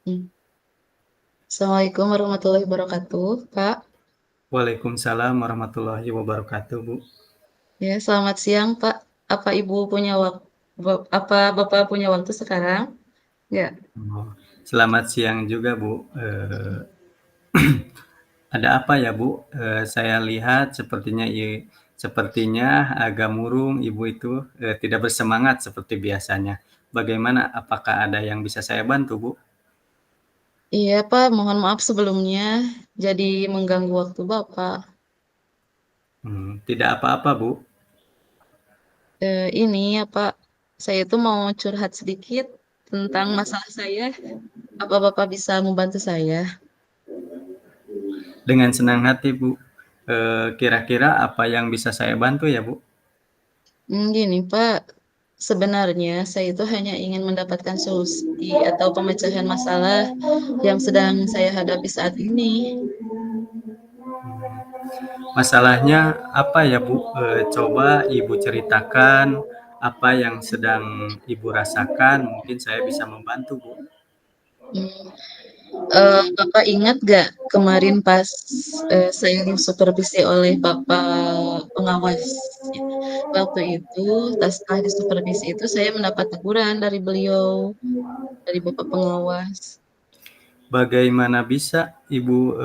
Hmm. Assalamualaikum warahmatullahi wabarakatuh, Kak. Waalaikumsalam warahmatullahi wabarakatuh, Bu. Ya, selamat siang, Pak. Apa Ibu punya waktu? Apa Bapak punya waktu sekarang? Ya. Oh, selamat siang juga, Bu. Ada apa ya, Bu? Saya lihat sepertinya agak murung Ibu itu, tidak bersemangat seperti biasanya. Bagaimana? Apakah ada yang bisa saya bantu, Bu? Iya, Pak. Mohon maaf sebelumnya jadi mengganggu waktu Bapak. Tidak apa-apa, Bu. Ini ya, Pak. Saya itu mau curhat sedikit tentang masalah saya. Apa Bapak bisa membantu saya? Dengan senang hati, Bu. Kira-kira apa yang bisa saya bantu ya, Bu? Gini, Pak. Sebenarnya saya itu hanya ingin mendapatkan solusi atau pemecahan masalah yang sedang saya hadapi saat ini. Masalahnya apa ya, Bu? Coba Ibu ceritakan apa yang sedang Ibu rasakan, mungkin saya bisa membantu, Bu. Hmm, Bapak ingat gak kemarin pas saya disupervisi oleh Bapak pengawas? Waktu itu, setelah disupervisi itu saya mendapat teguran dari beliau, dari Bapak pengawas. Bagaimana bisa Ibu,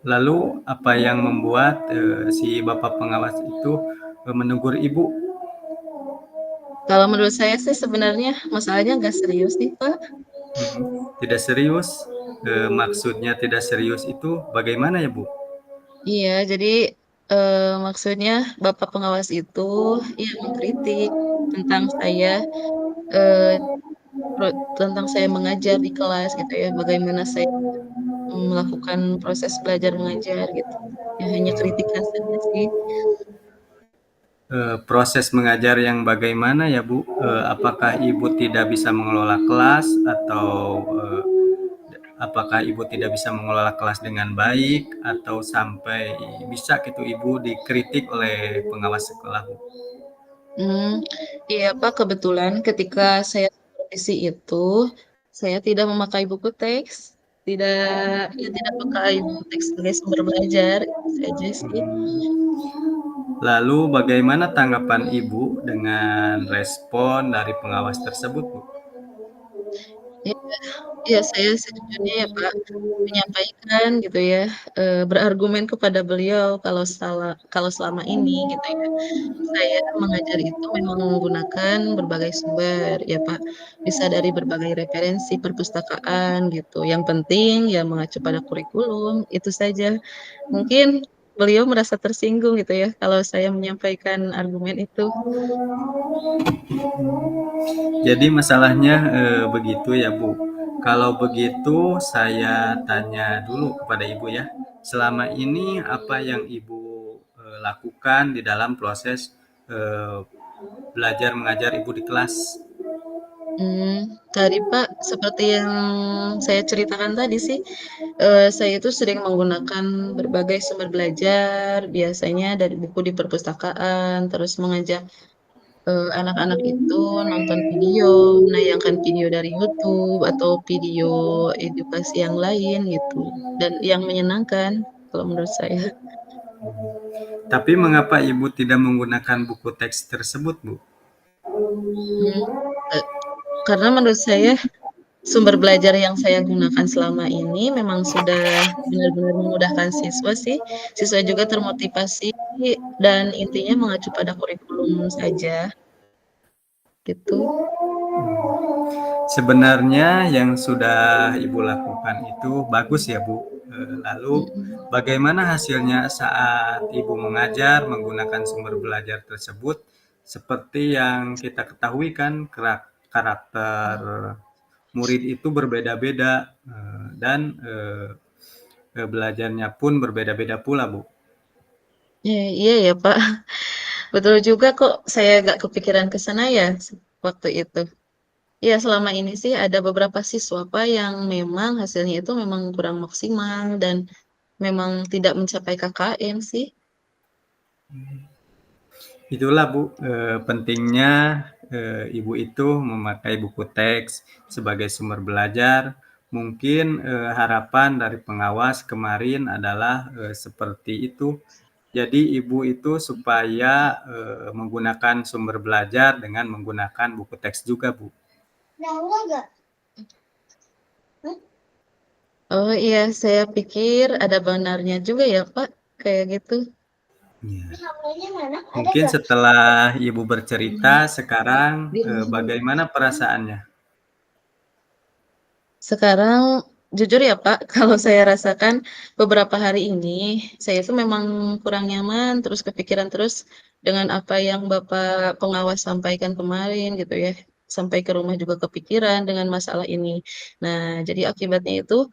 lalu apa yang membuat, si Bapak pengawas itu, menegur Ibu? Kalau menurut saya sih sebenarnya masalahnya nggak serius nih Pak. Tidak serius? Maksudnya tidak serius itu bagaimana ya, Bu? Iya, jadi maksudnya Bapak pengawas itu ya mengkritik tentang saya, eh, tentang saya mengajar di kelas gitu ya, bagaimana saya melakukan proses belajar mengajar gitu. Ya hanya kritikan saja sih. Proses mengajar yang bagaimana ya, Bu? Apakah Ibu tidak bisa mengelola kelas atau, apakah Ibu tidak bisa mengelola kelas dengan baik atau sampai bisa gitu Ibu dikritik oleh pengawas sekolah, Bu? Hmm, iya Pak, kebetulan ketika saya supervisi itu, saya tidak memakai buku teks, tidak ya tidak pakai buku teks sebagai sumber belajar, itu saja sih. Lalu bagaimana tanggapan Ibu dengan respon dari pengawas tersebut, Bu? Ya, ya saya sejujurnya ya Pak, menyampaikan gitu ya, berargumen kepada beliau kalau selama ini gitu ya, saya mengajar itu memang menggunakan berbagai sumber ya Pak, bisa dari berbagai referensi perpustakaan gitu. Yang penting ya mengacu pada kurikulum, itu saja. Mungkin beliau merasa tersinggung gitu ya kalau saya menyampaikan argumen itu. Jadi masalahnya begitu ya, Bu. Kalau begitu saya tanya dulu kepada Ibu ya. Selama ini apa yang Ibu lakukan di dalam proses eh, belajar mengajar Ibu di kelas? Tadi Pak, seperti yang saya ceritakan tadi sih, saya itu sering menggunakan berbagai sumber belajar, biasanya dari buku di perpustakaan, terus mengajak anak-anak itu nonton video, menayangkan video dari YouTube atau video edukasi yang lain gitu, dan yang menyenangkan kalau menurut saya. Tapi mengapa Ibu tidak menggunakan buku teks tersebut, Bu? Hmm, eee, karena menurut saya sumber belajar yang saya gunakan selama ini memang sudah benar-benar memudahkan siswa sih. Siswa juga termotivasi dan intinya mengacu pada kurikulum saja, gitu. Sebenarnya yang sudah Ibu lakukan itu bagus ya, Bu. Lalu Mhm. bagaimana hasilnya saat Ibu mengajar menggunakan sumber belajar tersebut? Seperti yang kita ketahui kan karakter murid itu berbeda-beda dan belajarnya pun berbeda-beda pula, Bu. Iya ya, Pak. Betul juga kok, saya nggak kepikiran ke sana ya waktu itu. Iya, selama ini sih ada beberapa siswa, Pak, yang memang hasilnya itu memang kurang maksimal dan memang tidak mencapai KKM sih. Itulah Bu, pentingnya Ibu itu memakai buku teks sebagai sumber belajar, Mungkin, harapan dari pengawas kemarin adalah, seperti itu. Jadi ibu itu supaya, menggunakan sumber belajar dengan menggunakan buku teks juga, Bu. Oh iya, saya pikir ada benarnya juga ya Pak, kayak gitu. Iya. Mungkin setelah Ibu bercerita Mhm. sekarang, Di rumah dulu. bagaimana perasaannya? Sekarang jujur ya Pak, kalau saya rasakan beberapa hari ini, saya itu memang kurang nyaman, terus kepikiran terus dengan apa yang Bapak pengawas sampaikan kemarin gitu ya. Sampai ke rumah juga kepikiran dengan masalah ini. Nah, jadi akibatnya itu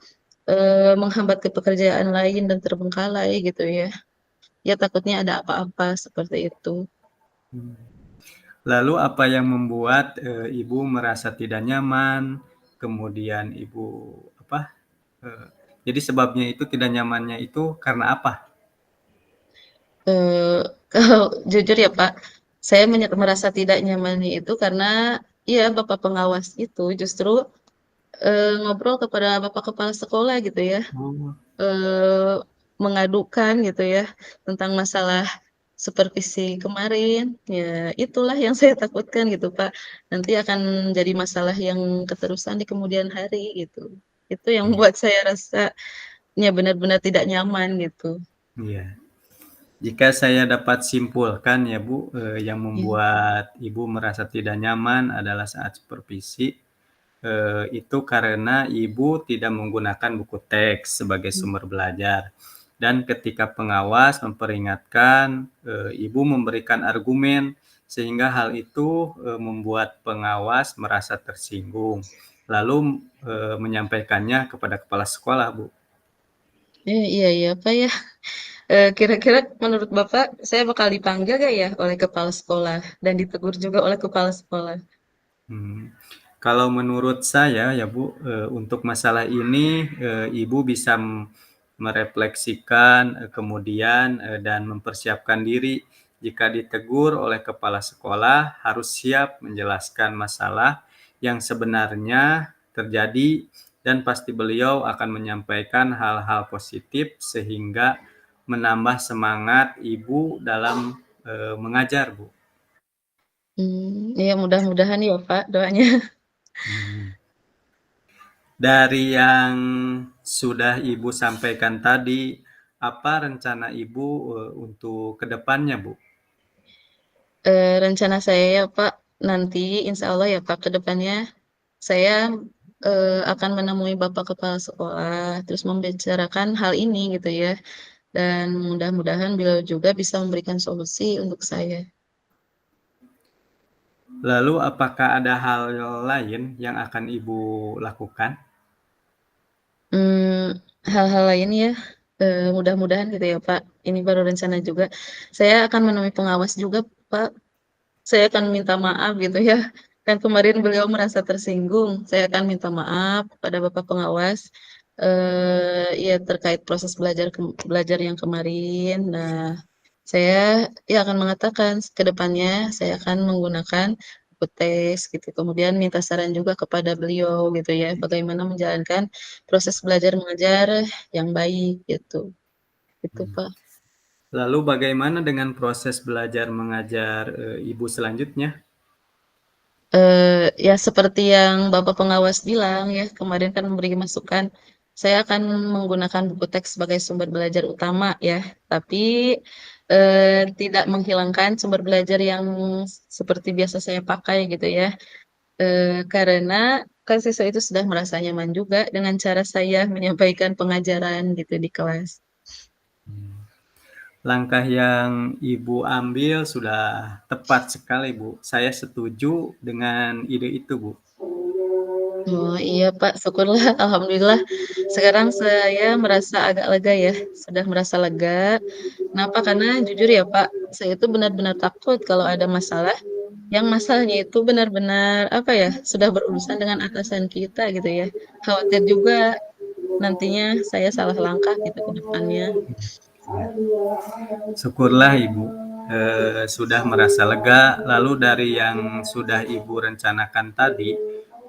menghambat ke pekerjaan lain dan terbengkalai gitu ya. Ya takutnya ada apa-apa seperti itu. Hmm. Lalu apa yang membuat, Ibu merasa tidak nyaman, kemudian Ibu apa, eee, jadi sebabnya itu tidak nyamannya itu karena apa? Kalau jujur ya Pak, saya merasa tidak nyamannya itu karena iya Bapak pengawas itu justru, ngobrol kepada Bapak kepala sekolah gitu ya, Oh, eee, mengadukan gitu ya tentang masalah supervisi kemarin, ya itulah yang saya takutkan gitu Pak, nanti akan jadi masalah yang keterusan di kemudian hari gitu. Itu yang iya membuat saya rasanya benar-benar tidak nyaman gitu. iya. Jika saya dapat simpulkan ya Bu, yang Iya. membuat Ibu merasa tidak nyaman adalah saat supervisi, itu karena Ibu tidak menggunakan buku teks sebagai Mmm, sumber belajar. Dan ketika pengawas memperingatkan, Ibu memberikan argumen, sehingga hal itu, membuat pengawas merasa tersinggung, lalu, menyampaikannya kepada kepala sekolah, Bu. iya iya, Pak, ya. Kira-kira menurut Bapak, saya bakal dipanggil nggak ya oleh kepala sekolah dan ditegur juga oleh kepala sekolah? Hmm. Kalau menurut saya ya Bu, untuk masalah ini, Ibu bisa merefleksikan, kemudian, dan mempersiapkan diri. Jika ditegur oleh kepala sekolah, harus siap menjelaskan masalah yang sebenarnya terjadi dan pasti beliau akan menyampaikan hal-hal positif sehingga menambah semangat Ibu dalam, mengajar, Bu. Iya mudah-mudahan ya Pak doanya. Hmm. Dari yang sudah Ibu sampaikan tadi, apa rencana Ibu, untuk ke depannya, Bu? Rencana saya ya Pak, nanti insya Allah ya Pak ke depannya saya, akan menemui Bapak kepala sekolah, terus membicarakan hal ini gitu ya, dan mudah-mudahan beliau juga bisa memberikan solusi untuk saya. Lalu apakah ada hal lain yang akan Ibu lakukan? Hal-hal lain ya, mudah-mudahan gitu ya Pak, ini baru rencana juga, saya akan menemui pengawas juga Pak. Saya akan minta maaf gitu ya, kan kemarin beliau merasa tersinggung, saya akan minta maaf kepada Bapak pengawas, ya terkait proses belajar yang kemarin. Nah, saya ya akan mengatakan ke depannya saya akan menggunakan buku teks gitu, kemudian minta saran juga kepada beliau gitu ya, bagaimana menjalankan proses belajar mengajar yang baik gitu, gitu Hmm. Pak. Lalu bagaimana dengan proses belajar mengajar, Ibu selanjutnya? Ya seperti yang Bapak pengawas bilang ya, kemarin kan memberi masukan, saya akan menggunakan buku teks sebagai sumber belajar utama ya, tapi, tidak menghilangkan sumber belajar yang seperti biasa saya pakai gitu ya. Karena kan siswa itu sudah merasa nyaman juga dengan cara saya menyampaikan pengajaran gitu di kelas. Langkah yang Ibu ambil sudah tepat sekali, Bu. Saya setuju dengan ide itu, Bu. Oh iya Pak, syukurlah alhamdulillah sekarang saya merasa agak lega ya, sudah merasa lega. Kenapa? Karena jujur ya Pak, saya itu benar-benar takut kalau ada masalah, yang masalahnya itu benar-benar apa ya, sudah berurusan dengan atasan kita gitu ya. Khawatir juga nantinya saya salah langkah gitu ke depannya. Syukurlah Ibu, sudah merasa lega. Lalu dari yang sudah Ibu rencanakan tadi,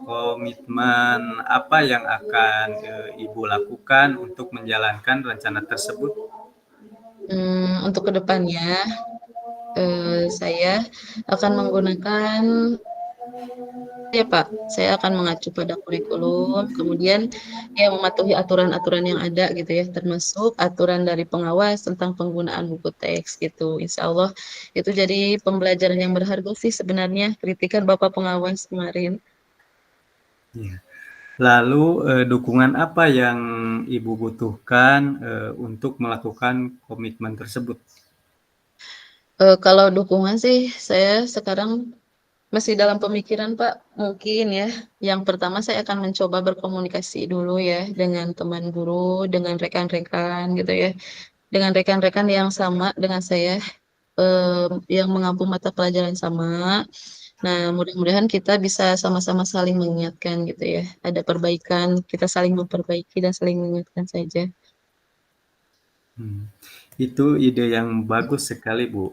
komitmen apa yang akan, Ibu lakukan untuk menjalankan rencana tersebut? Untuk ke depannya, saya akan menggunakan ya, Pak, saya akan mengacu pada kurikulum, kemudian ya mematuhi aturan-aturan yang ada gitu ya, termasuk aturan dari pengawas tentang penggunaan buku teks gitu. Insya Allah itu jadi pembelajaran yang berharga sih sebenarnya, kritikan Bapak pengawas kemarin. Iya. Lalu, dukungan apa yang Ibu butuhkan, untuk melakukan komitmen tersebut? Kalau dukungan sih saya sekarang masih dalam pemikiran, Pak, mungkin ya, yang pertama saya akan mencoba berkomunikasi dulu ya dengan teman guru, dengan rekan-rekan gitu ya, dengan rekan-rekan yang sama dengan saya, yang mengampu mata pelajaran sama. Nah, mudah-mudahan kita bisa sama-sama saling mengingatkan gitu ya, ada perbaikan, kita saling memperbaiki dan saling mengingatkan saja. Hmm, itu ide yang bagus sekali, Bu.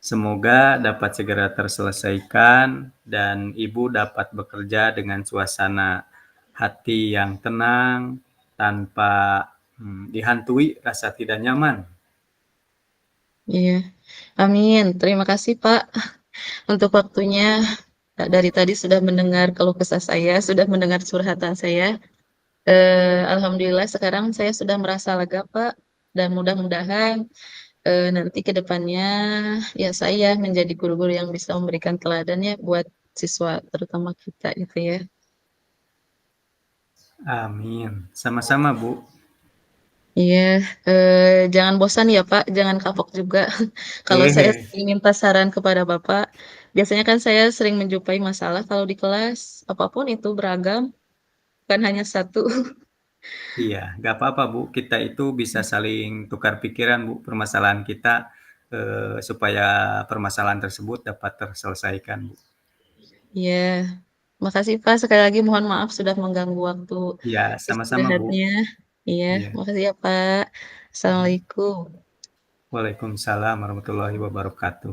Semoga dapat segera terselesaikan dan Ibu dapat bekerja dengan suasana hati yang tenang tanpa, dihantui rasa tidak nyaman. Iya, amin. Terima kasih, Pak, untuk waktunya. Dari tadi sudah mendengar keluh kesah saya, sudah mendengar curhatan saya. Alhamdulillah sekarang saya sudah merasa lega, Pak, dan mudah-mudahan, nanti ke depannya, ya saya menjadi guru-guru yang bisa memberikan teladan ya buat siswa terutama kita gitu ya. Amin. Sama-sama, Bu. Iya, jangan bosan ya, Pak, jangan kapok juga. Kalau saya Eh, sering minta saran kepada Bapak, biasanya kan saya sering menjumpai masalah kalau di kelas, apapun itu beragam, bukan hanya satu. iya, nggak apa-apa, Bu. Kita itu bisa saling tukar pikiran, Bu, permasalahan kita, supaya permasalahan tersebut dapat terselesaikan, Bu. Iya, makasih Pak, sekali lagi mohon maaf sudah mengganggu waktu Iya, sama-sama, Bu. istirahatnya. Iya, Iya. makasih ya Pak. Assalamualaikum. Waalaikumsalam warahmatullahi wabarakatuh.